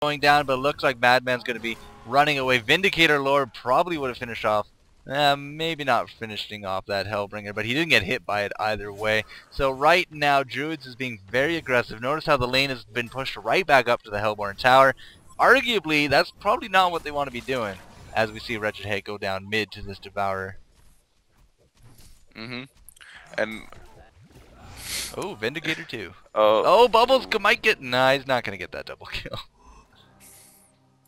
going down, but it looks like Madman's going to be running away. Vindicator Lord probably would have finished off. Maybe not finishing off that Hellbringer, but he didn't get hit by it either way. So right now, Druidz is being very aggressive. Notice how the lane has been pushed right back up to the Hellborn Tower. Arguably, that's probably not what they want to be doing, as we see Wretched Hate go down mid to this Devourer. And oh, Vindicator too. Oh, Bubbles might get. Nah, he's not gonna get that double kill.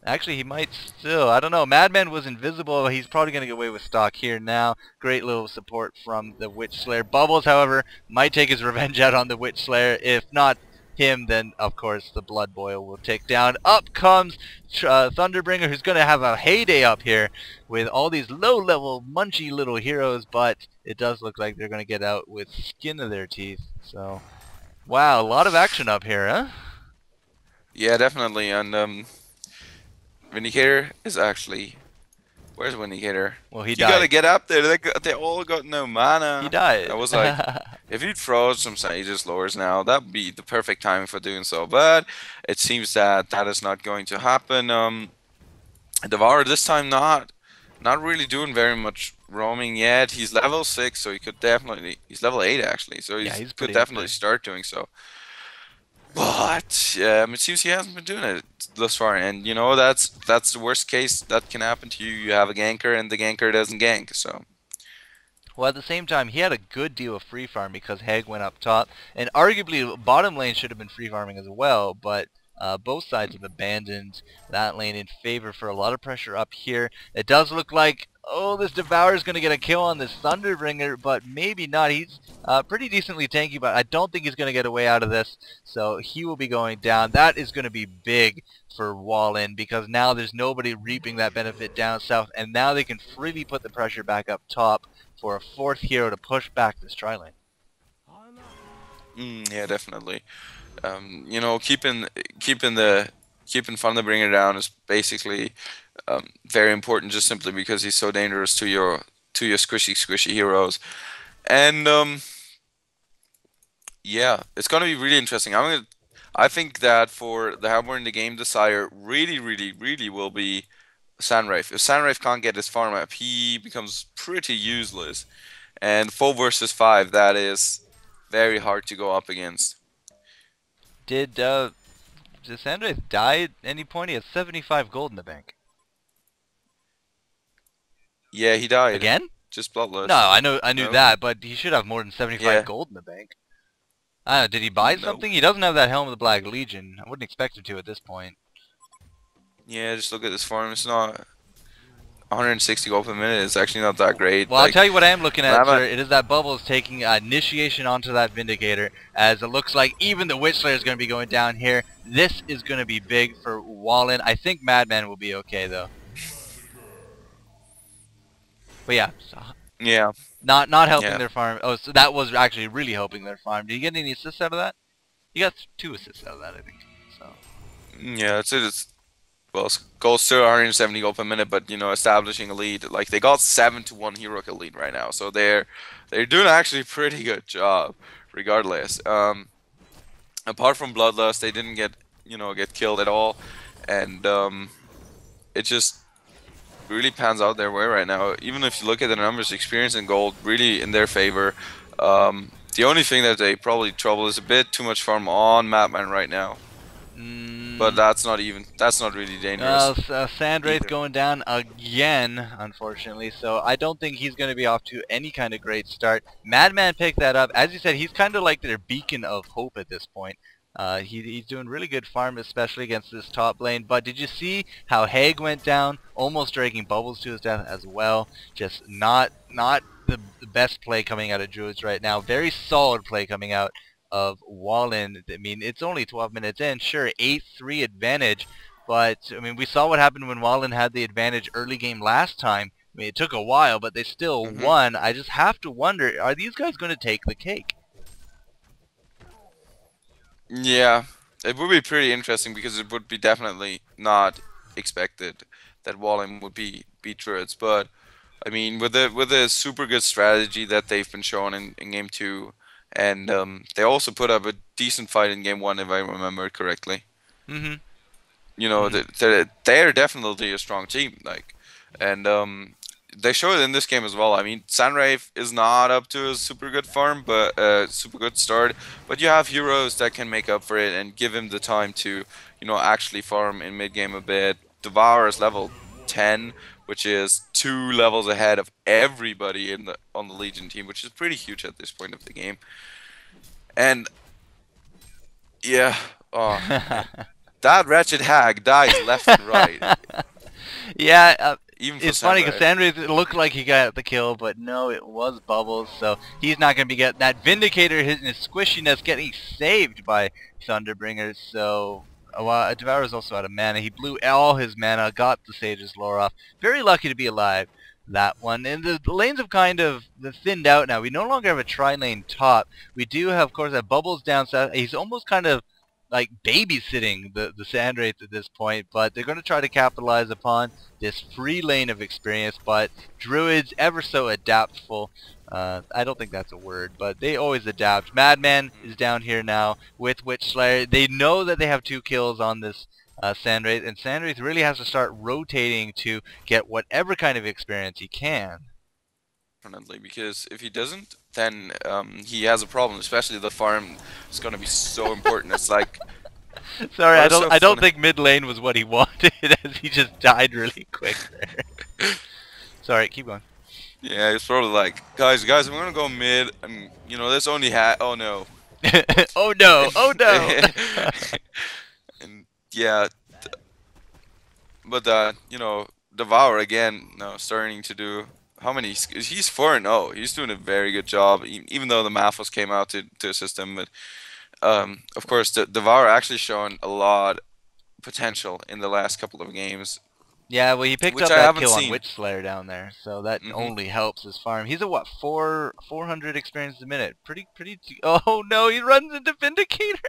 Actually, he might still. I don't know. Madman was invisible. He's probably gonna get away with stock here now. Great little support from the Witch Slayer. Bubbles, however, might take his revenge out on the Witch Slayer. If not him, then of course the Blood Boil will take down. Up comes Thunderbringer, who's gonna have a heyday up here with all these low-level, munchy little heroes. But it does look like they're gonna get out with skin of their teeth. So, wow, a lot of action up here, huh? yeah, definitely. And Vindicator is actually. Where's Vindicator? Well, he You died. gotta get up there. They all got no mana. He died. I was like, if you'd froze some Sage's lures now, that'd be the perfect time for doing so. But it seems that that is not going to happen. Devourer this time not really doing very much roaming yet. He's level 6, so he could definitely. He's level 8 actually, so he could definitely start doing so. But it seems he hasn't been doing it thus far, and you know that's the worst case that can happen to you. You have a ganker, and the ganker doesn't gank. So, well, at the same time, he had a good deal of free farm because Hag went up top, and arguably bottom lane should have been free farming as well. But both sides have abandoned that lane in favor for a lot of pressure up here. It does look like, oh, this Devourer is going to get a kill on this Thunderbringer, but maybe not. He's pretty decently tanky, but I don't think he's going to get away out of this. So he will be going down. That is going to be big for Wahlin because now there's nobody reaping that benefit down south, and now they can freely put the pressure back up top for a fourth hero to push back this tri-lane. yeah, definitely. You know, keeping Thunderbringer down is basically very important, just simply because he's so dangerous to your squishy heroes. And yeah, it's gonna be really interesting. I think that for the Hellborn, the game decider really will be Sunwraith. If Sunwraith can't get his farm up, he becomes pretty useless. And 4 versus 5, that is very hard to go up against. Did Sunwraith die at any point? He has 75 gold in the bank. Yeah, he died. Again? Just bloodless. No, I knew that, but he should have more than 75 gold in the bank. I don't know, did he buy something? He doesn't have that Helm of the Black Legion. I wouldn't expect him to at this point. Yeah, just look at this farm. It's not 160 gold per minute. It's actually not that great. Well, I'll tell you what I am looking at, sir. It is that Bubbles taking initiation onto that Vindicator, as it looks like even the Witch Slayer is going to be going down here. This is going to be big for Wahlin. I think Madman will be okay, though. But yeah. So yeah. Not helping their farm. Oh, so that was actually really helping their farm. Did you get any assists out of that? You got 2 assists out of that, I think. So. Yeah, that's it. Well, gold's still 170 gold per minute, but you know, establishing a lead, like they got 7-1 hero kill lead right now, so they're doing actually a pretty good job, regardless. Apart from Bloodlust, they didn't get killed at all, and it just really pans out their way right now. Even if you look at the numbers, experience and gold really in their favor. The only thing that they probably trouble is a bit too much farm on Madman right now. But that's not really dangerous. Sunwraith going down again, unfortunately. So I don't think he's going to be off to any kind of great start. Madman picked that up. As you said, he's kind of like their beacon of hope at this point. He's doing really good farm, especially against this top lane. But did you see how Hag went down, almost dragging Bubbles to his death as well? Just not the best play coming out of Druidz right now. Very solid play coming out of Wahlin. I mean, it's only 12 minutes in. Sure, 8-3 advantage, but I mean, we saw what happened when Wahlin had the advantage early game last time. I mean, it took a while, but they still won. I just have to wonder, are these guys going to take the cake? Yeah, it would be pretty interesting because it would be definitely not expected that Wahlin would beat Druidz, but I mean, with a super good strategy that they've been shown in game 2. And they also put up a decent fight in game 1, if I remember correctly. you know, they're definitely a strong team. Like, and they show it in this game as well. I mean, Sunray is not up to a super good farm, but super good start. But you have heroes that can make up for it and give him the time to, you know, actually farm in mid game a bit. Devour is level 10, which is 2 levels ahead of everybody in the on the Legion team, which is pretty huge at this point of the game. And yeah, oh man, that wretched hag dies left and right. Yeah, Even for it's funny because Sunray. Sandra looked like he got the kill, but no, it was Bubbles, so he's not going to be getting that Vindicator. His squishiness getting saved by Thunderbringers, so Devour's also out of mana. He blew all his mana, got the Sage's lore off. Very lucky to be alive, that one. And the lanes have kind of thinned out now. We no longer have a tri-lane top. We do have, of course, that Bubbles down south. He's almost kind of like babysitting the Sandraith at this point, but they're going to try to capitalize upon this free lane of experience. But Druidz ever so adaptful. I don't think that's a word, but they always adapt. Madman is down here now with Witchslayer. They know that they have 2 kills on this Sandraith, and Sandraith really has to start rotating to get whatever kind of experience he can. Definitely, because if he doesn't, then he has a problem. Especially the farm is going to be so important. It's like, sorry, oh, I don't think mid lane was what he wanted, as he just died really quick there. Sorry, keep going. Yeah, it's probably like, guys, I'm gonna go mid, and you know, this only oh no. Oh no, oh no. And yeah, but you know, Devour again, no, starting to do. How many? He's 4-0. He's doing a very good job, even though the Mathos came out to assist him. But of course, Devour actually shown a lot potential in the last couple of games. Yeah, well, he picked up that kill on Witchslayer down there, so that only helps his farm. He's at what, 400 experience a minute. Pretty. Oh no, he runs into Vindicator.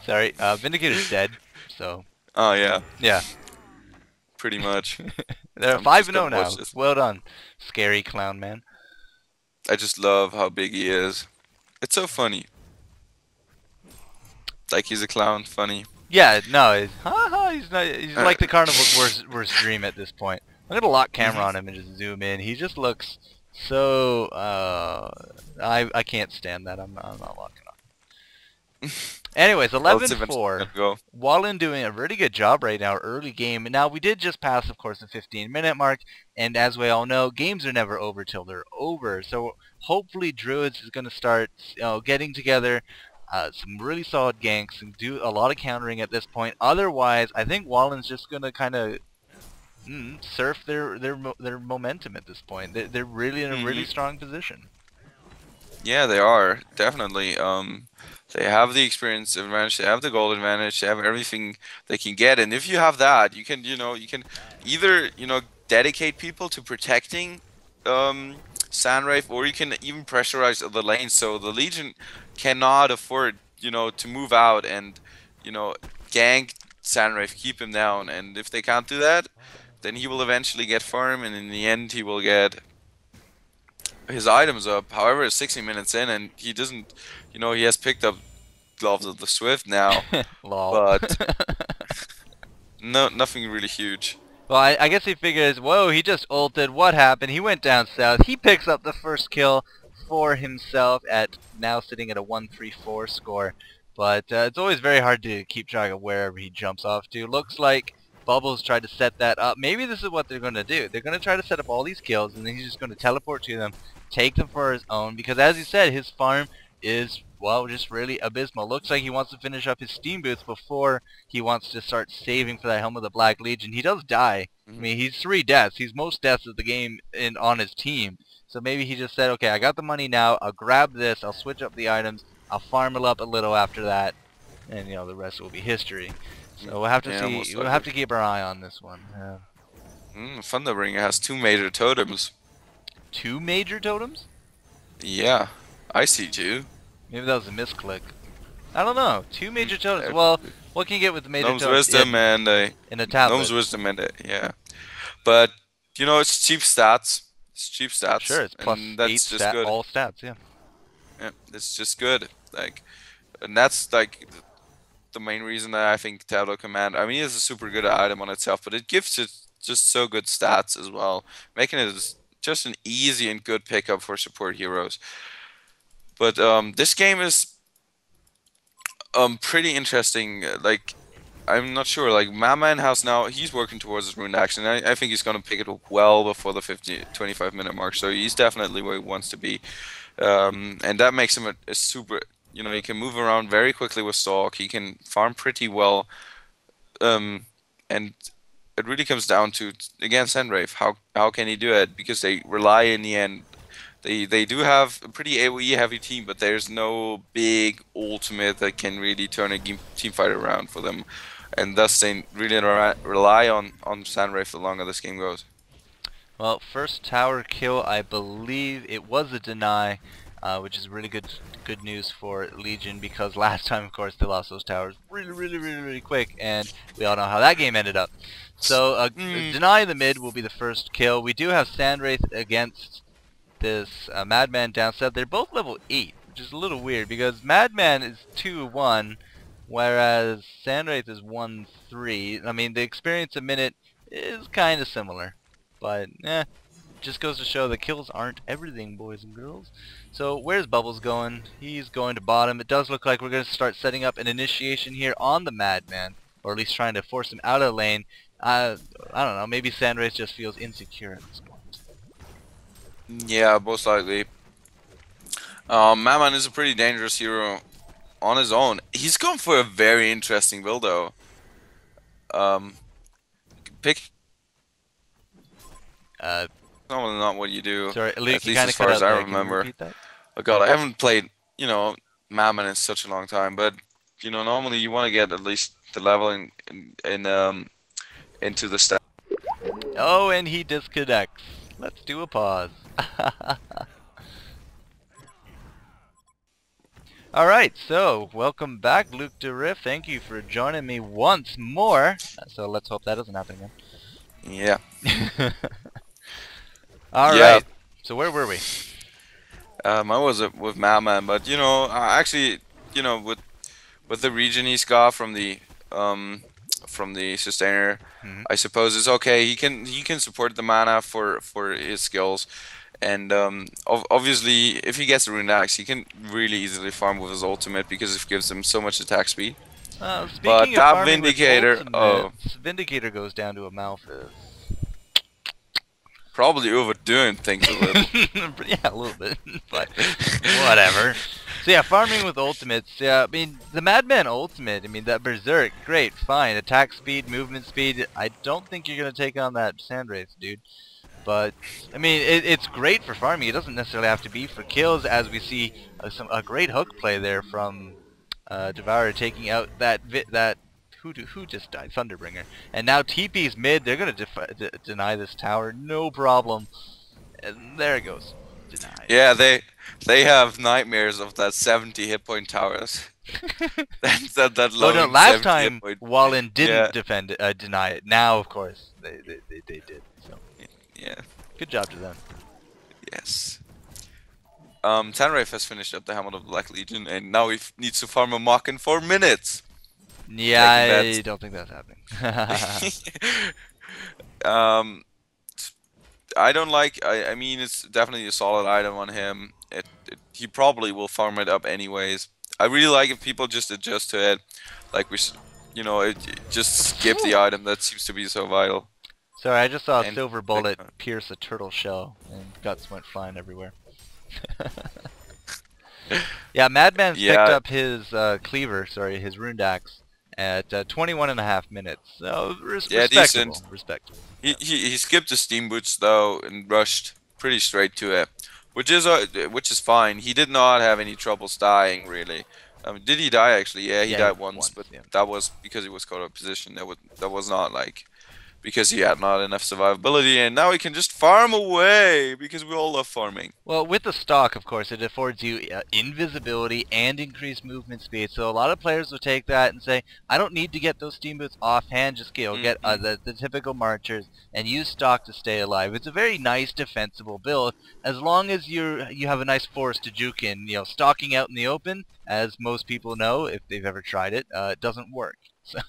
Sorry, Vindicator's dead. So. Oh yeah. Yeah. Pretty much. They're 5-0 now. Well done, scary clown man. I just love how big he is. It's so funny. Like he's a clown, funny. Yeah, no, he's not. He's like the carnival's worst dream at this point. I'm gonna lock camera on him and just zoom in. He just looks so. I can't stand that. I'm not locking on. Anyways, 11-4. Wahlin doing a really good job right now, early game. Now, we did just pass, of course, the 15-minute mark, and as we all know, games are never over till they're over. So hopefully Druidz is going to start getting together some really solid ganks and do a lot of countering at this point. Otherwise, I think Wahlin's just going to kind of surf their momentum at this point. They're really in a really strong position. Yeah, they are, definitely. They have the experience advantage, they have the gold advantage, they have everything they can get, and if you have that, you can, you can either, dedicate people to protecting Sunray, or you can even pressurize the lane, so the Legion cannot afford, to move out and, gank Sunray, keep him down, and if they can't do that, then he will eventually get farm, and in the end he will get his items up. However, it's 60 minutes in, and he doesn't, he has picked up Gloves of the Swift now, but nothing really huge. Well, I guess he figures, whoa, he just ulted, what happened? He went down south, he picks up the first kill for himself at now sitting at a 1-3-4 score, but it's always very hard to keep track of wherever he jumps off to. Looks like Bubbles tried to set that up. Maybe this is what they're going to do. They're going to try to set up all these kills, and then he's just going to teleport to them, take them for his own, because as he said, his farm is, well, just really abysmal. Looks like he wants to finish up his Steam Boots before he wants to start saving for that Helm of the Black Legion. He does die. I mean, he's 3 deaths. He's most deaths of the game on his team. So maybe he just said, okay, I got the money now. I'll grab this. I'll switch up the items. I'll farm it up a little after that. And, the rest will be history. So we'll have to see. We'll have to keep our eye on this one. Thunderbringer has 2 major totems. 2 major totems? Yeah, I see 2. Maybe that was a misclick. I don't know. 2 major totems. Well, what can you get with the major totems? Gnome's Wisdom and in a tablet. Gnome's Wisdom and yeah. But it's cheap stats. It's cheap stats. Sure, it's plus that's 8 just good. all stats. Yeah. Yeah, it's just good. And that's like the the main reason that I think Tableau Command. I mean, it's a super good item on itself, but it gives it just so good stats as well, making it just an easy and good pickup for support heroes. But this game is pretty interesting. Like, I'm not sure. Like, Madman has now, he's working towards his rune action. I think he's gonna pick it up well before the 25-minute mark. So he's definitely where he wants to be, and that makes him a super. You know, he can move around very quickly with Stalk. He can farm pretty well, and it really comes down to, again, Sandwraith. How can he do it? Because they rely in the end. They do have a pretty AoE heavy team, but there's no big ultimate that can really turn a team fight around for them, and thus they really rely on Sandwraith the longer this game goes. Well, first tower kill, I believe it was a deny, which is really good news for Legion, because last time, of course, they lost those towers really quick, and we all know how that game ended up. So deny in the mid will be the first kill. We do have Sandwraith against this Madman down south. They're both level 8, which is a little weird because Madman is 2-1, whereas Sandwraith is 1-3. I mean, the experience a minute is kind of similar, but just goes to show the kills aren't everything, boys and girls. So where's Bubbles going? He's going to bottom. It does look like we're going to start setting up an initiation here on the Madman, or at least trying to force him out of the lane. I don't know, maybe Sandwraith just feels insecure at this point. Yeah, most likely. Madman is a pretty dangerous hero on his own. He's going for a very interesting build though. Pick not what you do. Sorry, Luke, at least as far as I remember. Oh god, I haven't played, you know, Madman in such a long time, but you know, normally you want to get at least the level into the stat. Oh, and he disconnects. Let's do a pause. Alright, so welcome back, LukDeRiff. Thank you for joining me once more. So let's hope that doesn't happen again. Yeah. Alright, so where were we? I was with Madman, but you know, actually, you know, with the region he's got from the sustainer, I suppose it's okay. He can support the mana for his skills, and obviously if he gets the rune axe, he can really easily farm with his ultimate because it gives him so much attack speed. But that Vindicator, Vindicator goes down to a Malphite. Probably overdoing things a little. Yeah, a little bit, but whatever. So yeah, farming with ultimates. Yeah, I mean the Madman ultimate. I mean that Berserk, great, fine. Attack speed, movement speed. I don't think you're gonna take on that Sandwraith, dude. But I mean it's great for farming. It doesn't necessarily have to be for kills, as we see a great hook play there from Devourer taking out that who just died? Thunderbringer. And now TP's mid. They're gonna deny this tower, no problem. And there it goes. Denied. Yeah, they have nightmares of that 70 hit point towers. that oh no! Last time Wahlin didn't deny it. Now, of course, they did. So yeah, good job to them. Yes. Sandwraith has finished up the Helmet of the Black Legion, and now he needs to farm a Mach in 4 minutes. Yeah, I don't think that's happening. I don't like. I mean, it's definitely a solid item on him. He probably will farm it up anyways. I really like if people just adjust to it, like you know, just skip the item that seems to be so vital. Sorry, I just saw a silver bullet pierce a turtle shell, and guts went flying everywhere. Yeah, Madman's picked up his cleaver, sorry, his rune axe at 21.5 minutes. So respectable. Decent. Respectable. He skipped the steam boots though and rushed pretty straight to it, which is fine. He did not have any troubles dying really. Did he die actually? Yeah, he died once, but that was because he was caught out of position. That was not like because he had not enough survivability, and now he can just farm away because we all love farming. Well, with the stock, of course, it affords you invisibility and increased movement speed. So a lot of players will take that and say, I don't need to get those steam boots offhand, just get the typical marchers and use stock to stay alive. It's a very nice defensible build as long as you have a nice forest to juke in. You know, stocking out in the open, as most people know if they've ever tried it, doesn't work. So